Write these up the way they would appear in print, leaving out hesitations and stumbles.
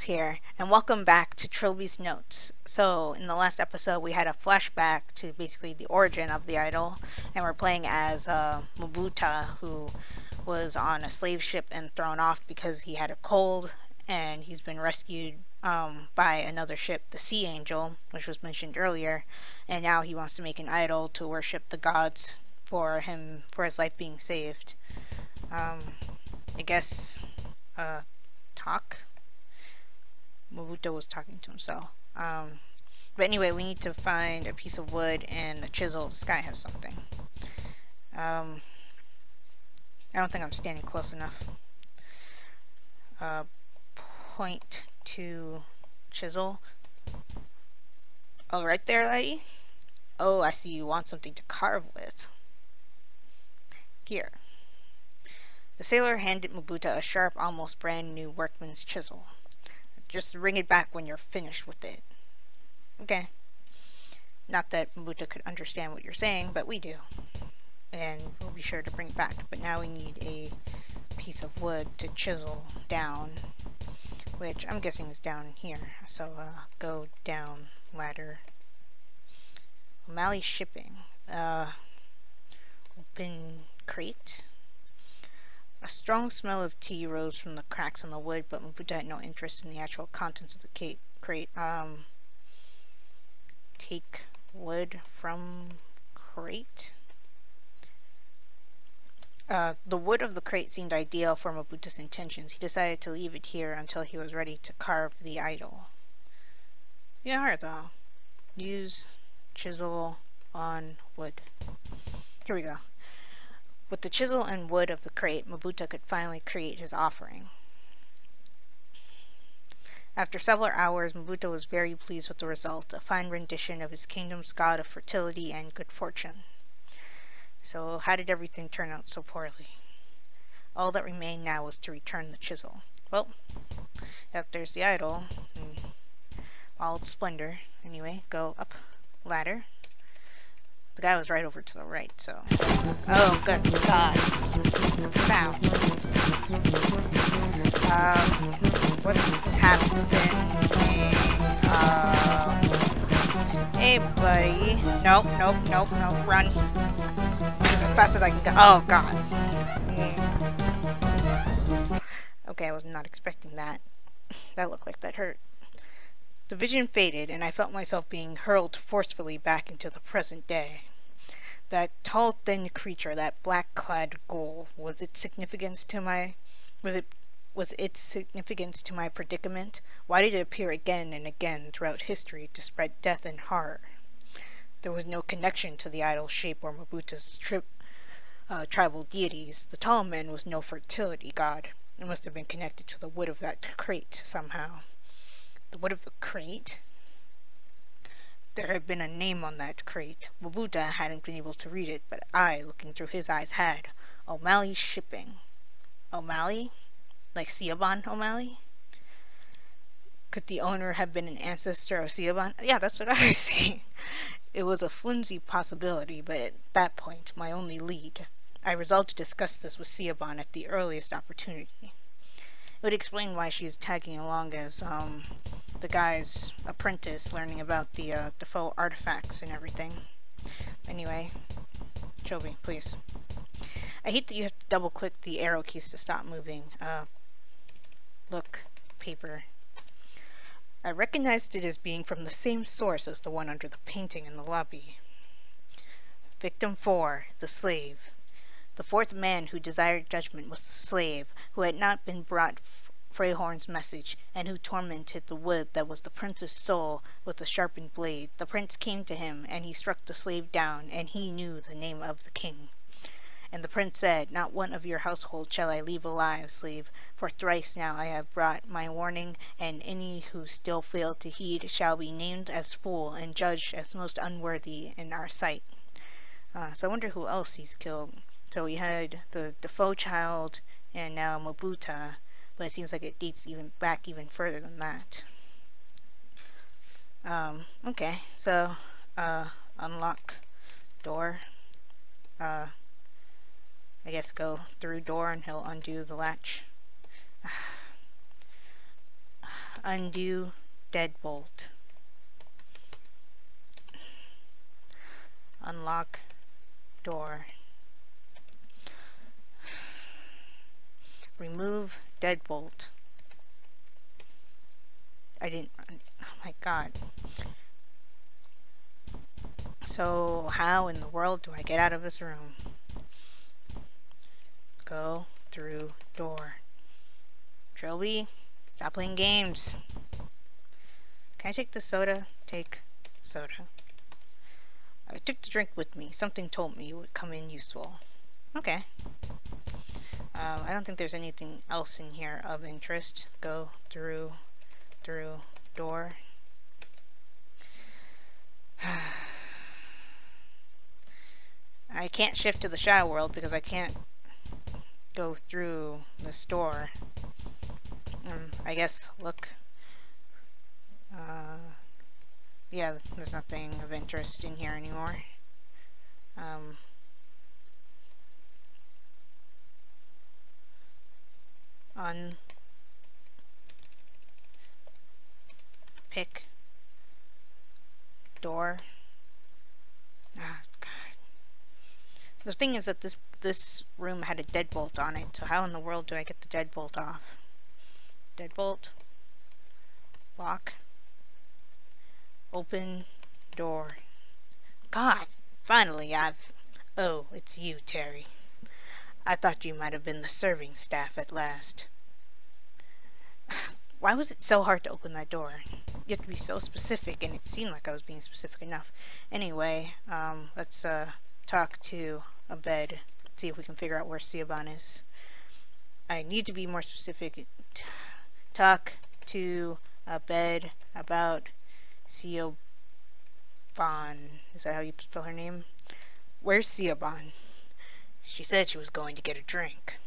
here, and welcome back to Trilby's Notes. So, in the last episode, we had a flashback to basically the origin of the idol, and we're playing as Mabuta, who was on a slave ship and thrown off because he had a cold, and he's been rescued by another ship, the Sea Angel, which was mentioned earlier, and now he wants to make an idol to worship the gods for his life being saved. I guess, talk? Mabuto was talking to himself. But anyway, we need to find a piece of wood and a chisel. This guy has something. I don't think I'm standing close enough. Point to chisel. Oh, right there, lady? Oh, I see you want something to carve with. Here. The sailor handed Mabuta a sharp, almost brand new workman's chisel. Just ring it back when you're finished with it. Okay. Not that Mabuta could understand what you're saying, but we do. And we'll be sure to bring it back. But now we need a piece of wood to chisel down, which I'm guessing is down here. So go down ladder. O'Malley shipping. Open crate. A strong smell of tea rose from the cracks in the wood, but Mabuta had no interest in the actual contents of the crate. Take wood from crate. The wood of the crate seemed ideal for Mabuta's intentions. He decided to leave it here until he was ready to carve the idol. Yeah, though. Use chisel on wood. Here we go. With the chisel and wood of the crate, Mabuta could finally create his offering. After several hours, Mabuta was very pleased with the result, a fine rendition of his kingdom's god of fertility and good fortune. So, how did everything turn out so poorly? All that remained now was to return the chisel. Well, yep, there's the idol in all its splendor. Anyway, go up ladder. The guy was right over to the right, so... Oh, good God. Sound. What's happening? Hey, buddy. Nope, run. As fast as I can go. Oh, God. Okay, I was not expecting that. That looked like that hurt. The vision faded, and I felt myself being hurled forcefully back into the present day. That tall, thin creature, that black-clad ghoul, was its significance to my predicament? Why did it appear again and again throughout history to spread death and horror? There was no connection to the idol's shape or Mabuta's tribal deities. The tall man was no fertility god. It must have been connected to the wood of that crate somehow. The wood of the crate? There had been a name on that crate. Mabuta hadn't been able to read it, but I, looking through his eyes, had. O'Malley Shipping. O'Malley? Like Siobhan O'Malley? Could the owner have been an ancestor of Siobhan? Yeah, that's what I was saying. It was a flimsy possibility, but at that point, my only lead. I resolved to discuss this with Siobhan at the earliest opportunity. It would explain why she is tagging along as, the guy's apprentice, learning about the Defoe artifacts and everything. Anyway, Trilby, please. I hate that you have to double-click the arrow keys to stop moving. Look, paper. I recognized it as being from the same source as the one under the painting in the lobby. Victim 4, the slave. The fourth man who desired judgment was the slave, who had not been brought Freyhorn's message, and who tormented the wood that was the prince's soul with a sharpened blade. The prince came to him, and he struck the slave down, and he knew the name of the king. And the prince said, "Not one of your household shall I leave alive, slave, for thrice now I have brought my warning, and any who still fail to heed shall be named as fool and judged as most unworthy in our sight." So I wonder who else he's killed. So we had the Defoe child, and now Mabuta, but it seems like it dates back even further than that. Okay, so unlock door. I guess go through door and he'll undo the latch. Undo deadbolt. Unlock door. Remove deadbolt. I didn't. Oh my god. So, how in the world do I get out of this room? Go through door. Trilby, stop playing games. Can I take the soda? Take soda. I took the drink with me. Something told me it would come in useful. Okay. I don't think there's anything else in here of interest. Go through door. I can't shift to the shadow world because I can't go through the store. I guess look. Yeah, there's nothing of interest in here anymore. Unpick door. Ah, God. The thing is that this room had a deadbolt on it, so how in the world do I get the deadbolt off? Deadbolt. Lock. Open door. God, finally Oh, it's you, Terry. I thought you might have been the serving staff at last. Why was it so hard to open that door? You have to be so specific, and it seemed like I was being specific enough. Anyway, let's talk to a bed. See if we can figure out where Siobhan is. I need to be more specific. Talk to a bed about Siobhan. Is that how you spell her name? Where's Siobhan? She said she was going to get a drink.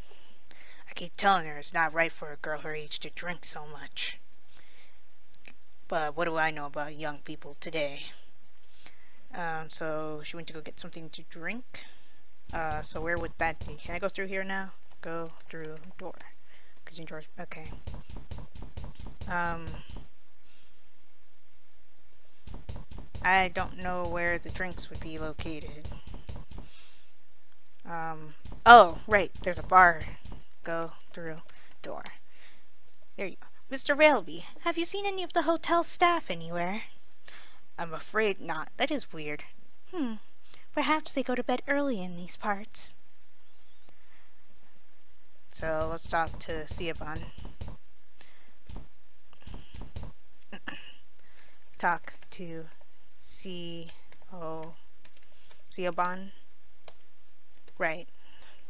I keep telling her it's not right for a girl her age to drink so much. But what do I know about young people today? So she went to go get something to drink. So where would that be? Can I go through here now? Go through door. Kitchen door. Okay. I don't know where the drinks would be located. Oh, right. There's a bar. Go through door. There you go. Mr. Railby, have you seen any of the hotel staff anywhere? I'm afraid not. That is weird. Perhaps they go to bed early in these parts. So let's talk to Siobhan. Talk to Siobhan. Right.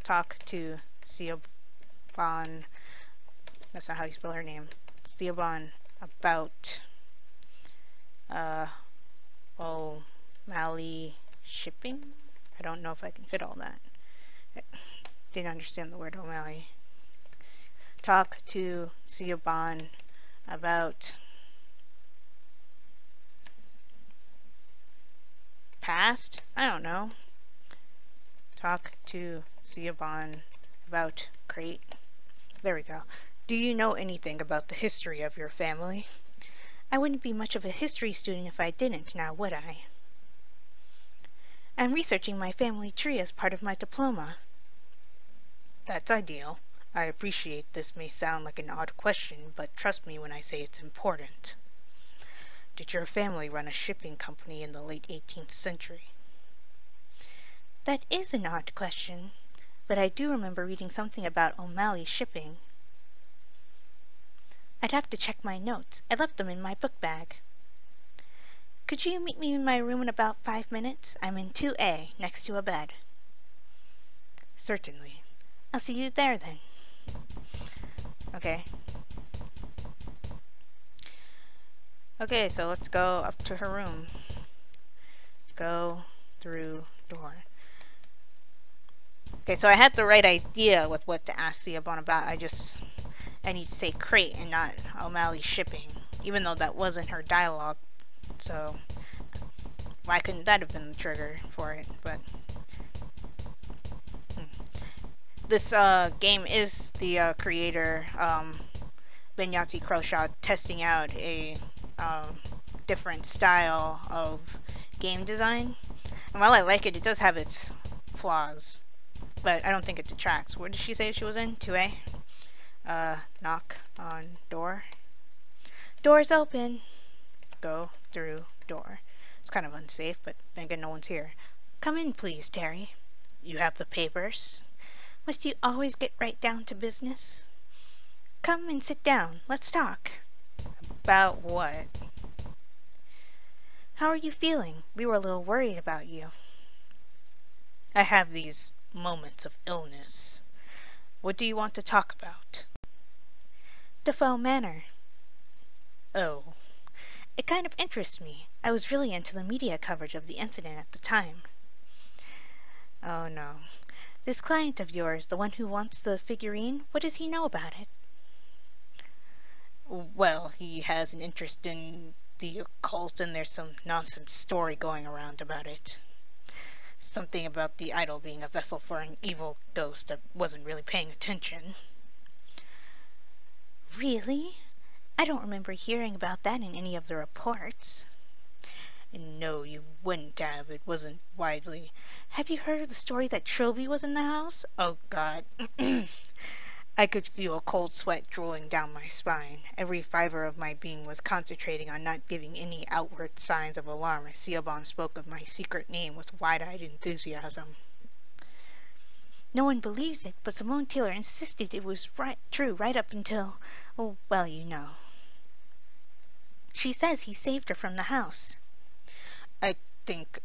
Talk to Siobhan. That's not how you spell her name. Siobhan about O'Malley shipping. I don't know if I can fit all that. I didn't understand the word O'Malley. Talk to Siobhan about past? I don't know. Talk to Siobhan about crate. There we go. Do you know anything about the history of your family? I wouldn't be much of a history student if I didn't, now would I? I'm researching my family tree as part of my diploma. That's ideal. I appreciate this may sound like an odd question, but trust me when I say it's important. Did your family run a shipping company in the late 18th century? That is an odd question, but I do remember reading something about O'Malley shipping. I'd have to check my notes. I left them in my book bag. Could you meet me in my room in about 5 minutes? I'm in 2A, next to a bed. Certainly. I'll see you there then. Okay. Okay, so let's go up to her room. Go through door. Okay, so I had the right idea with what to ask Siobhan about. I need to say crate and not O'Malley shipping, even though that wasn't her dialogue. So why couldn't that have been the trigger for it? But this game is the creator Benyati Croshaw testing out a different style of game design. And while I like it, it does have its flaws, but I don't think it detracts. Where did she say she was in? 2A? Knock on door. Door's open. Go through door. It's kind of unsafe, but then again, no one's here. Come in, please, Terry. You have the papers? Must you always get right down to business? Come and sit down. Let's talk. About what? How are you feeling? We were a little worried about you. I have these moments of illness. What do you want to talk about? Defoe Manor. Oh. It kind of interests me. I was really into the media coverage of the incident at the time. Oh no. This client of yours, the one who wants the figurine, what does he know about it? Well, he has an interest in the occult, and there's some nonsense story going around about it. Something about the idol being a vessel for an evil ghost. I wasn't really paying attention. Really? I don't remember hearing about that in any of the reports. No, you wouldn't have. It wasn't widely. Have you heard of the story that Trilby was in the house? Oh, God. I could feel a cold sweat drooling down my spine. Every fiber of my being was concentrating on not giving any outward signs of alarm as Siobhan spoke of my secret name with wide-eyed enthusiasm. No one believes it, but Simone Taylor insisted it was true right up until, oh, well, you know. She says he saved her from the house. I think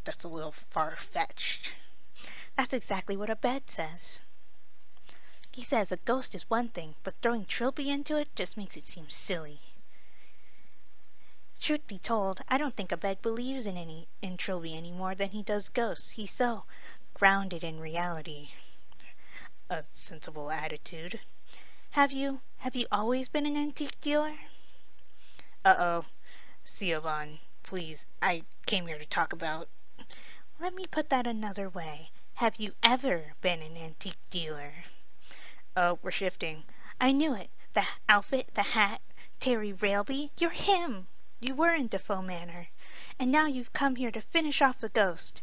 that's a little far-fetched. That's exactly what Abed says. He says a ghost is one thing, but throwing Trilby into it just makes it seem silly. Truth be told, I don't think Abed believes in Trilby any more than he does ghosts. He's so grounded in reality. A sensible attitude. Have you always been an antique dealer? Uh-oh. Siobhan, please, I came here to talk about... Let me put that another way. Have you ever been an antique dealer? Oh, we're shifting. I knew it. The outfit, the hat, Terry Railby, you're him. You were in Defoe Manor. And now you've come here to finish off the ghost.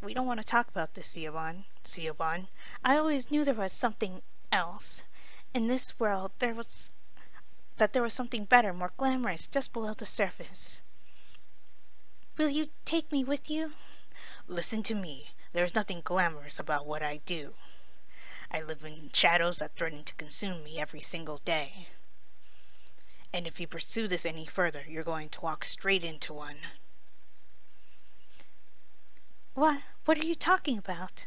We don't want to talk about this, Siobhan. Siobhan, I always knew there was something else. In this world, there was something better, more glamorous, just below the surface. Will you take me with you? Listen to me. There is nothing glamorous about what I do. I live in shadows that threaten to consume me every single day. And if you pursue this any further, you're going to walk straight into one. What are you talking about?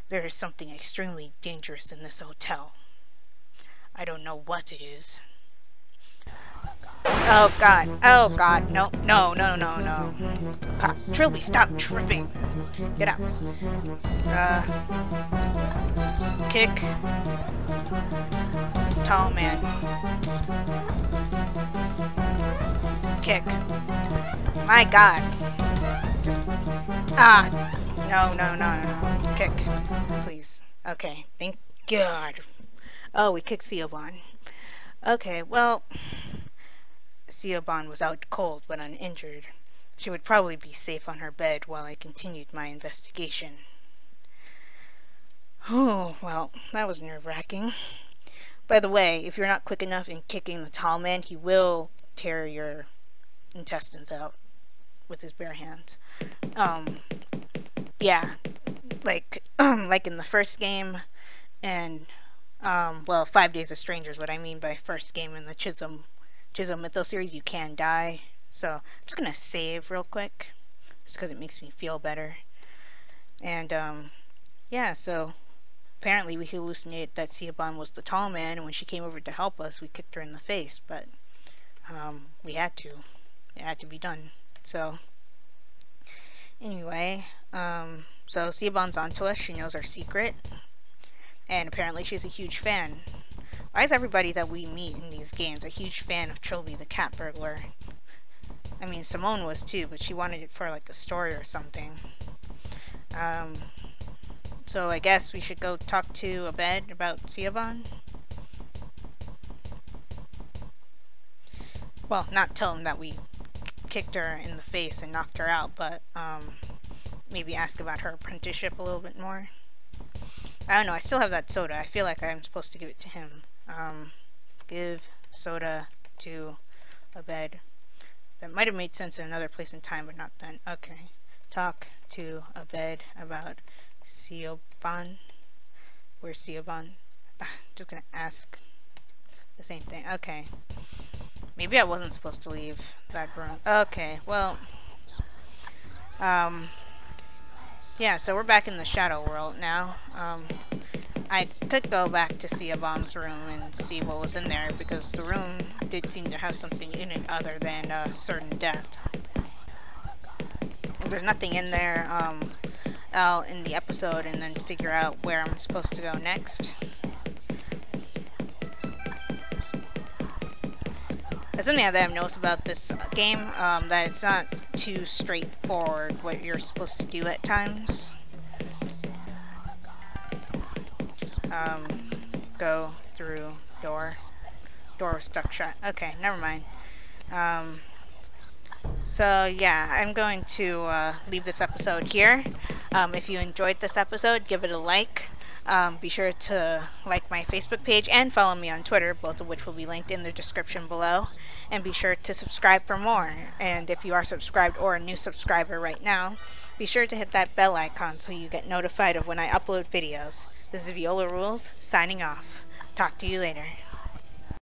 There is something extremely dangerous in this hotel. I don't know what it is. Oh God, no. God, Trilby, stop tripping. Get out. Kick. Tall man. Kick. My God. No. Kick. Please. Okay, thank God. Oh, we kicked Siobhan. Okay, well, Siobhan was out cold but uninjured. She would probably be safe on her bed while I continued my investigation. Oh, well, that was nerve-wracking. By the way, if you're not quick enough in kicking the tall man, he will tear your intestines out with his bare hands. Yeah, like in the first game, and, 5 Days of Strangers, what I mean by first game in the Chisholm Mythos series, you can die. So, I'm just gonna save real quick, just because it makes me feel better. And, yeah, so, apparently we hallucinated that Siobhan was the tall man, and when she came over to help us, we kicked her in the face, but, we had to. It had to be done. So, anyway, so Siobhan's onto us, she knows our secret, and apparently she's a huge fan. Why is everybody that we meet in these games a huge fan of Trilby the cat burglar? I mean, Simone was too, but she wanted it for like a story or something. So I guess we should go talk to Abed about Siobhan. well, not tell him that we kicked her in the face and knocked her out, but maybe ask about her apprenticeship a little bit more. I don't know, I still have that soda. I feel like I'm supposed to give it to him. Give soda to a bed. That might have made sense in another place and time, but not then. Okay. Talk to a bed about Siobhan. Where's Siobhan? Just gonna ask the same thing. Okay. Maybe I wasn't supposed to leave that room. Okay, well, yeah, so we're back in the shadow world now. I could go back to Siobhan's room and see what was in there, because the room did seem to have something in it other than certain death. If there's nothing in there, I'll end the episode and then figure out where I'm supposed to go next. There's something that I've noticed about this game, that it's not too straightforward what you're supposed to do at times. Go through door. Door was stuck shut. Okay, never mind. So yeah, I'm going to leave this episode here. If you enjoyed this episode, give it a like. Be sure to like my Facebook page and follow me on Twitter, both of which will be linked in the description below. And be sure to subscribe for more. And if you are subscribed or a new subscriber right now, be sure to hit that bell icon so you get notified of when I upload videos. This is Viola Rules, signing off. Talk to you later.